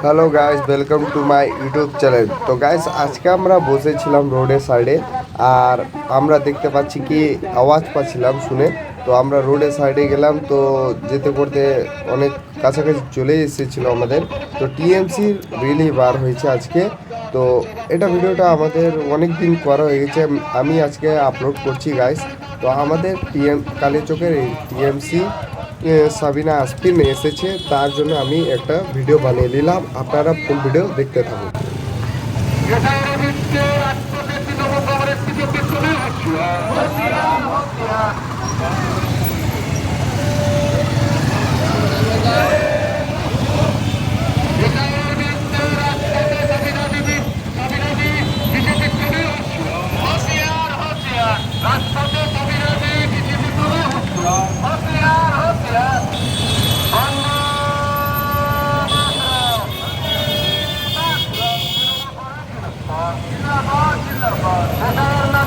Hello guys, welcome to my YouTube channel. তো guys, আজকে আমরা বসেছিলাম রোডের সাইডে, আর আমরা দেখতে পাচ্ছি কি আওয়াজ পাচ্ছিলাম শুনে। তো আমরা রোডের সাইডে গেলাম, তো যেতে করতে অনেক কাছাকাছি চলে এসেছিলো আমাদের। তো টিএমসির রিলি বার হয়েছে আজকে। তো এটা ভিডিওটা আমাদের অনেক দিন করা হয়ে গেছে, আমি আজকে আপলোড করছি গাইস। তো আমাদের কালীচকের এই টিএমসি সাবিনা আসপিন এসেছে, তার জন্য আমি একটা ভিডিও বানিয়ে নিলাম। আপনারা ফুল ভিডিও দেখতে থাকুন। जिंदाबाद जिंदाबाद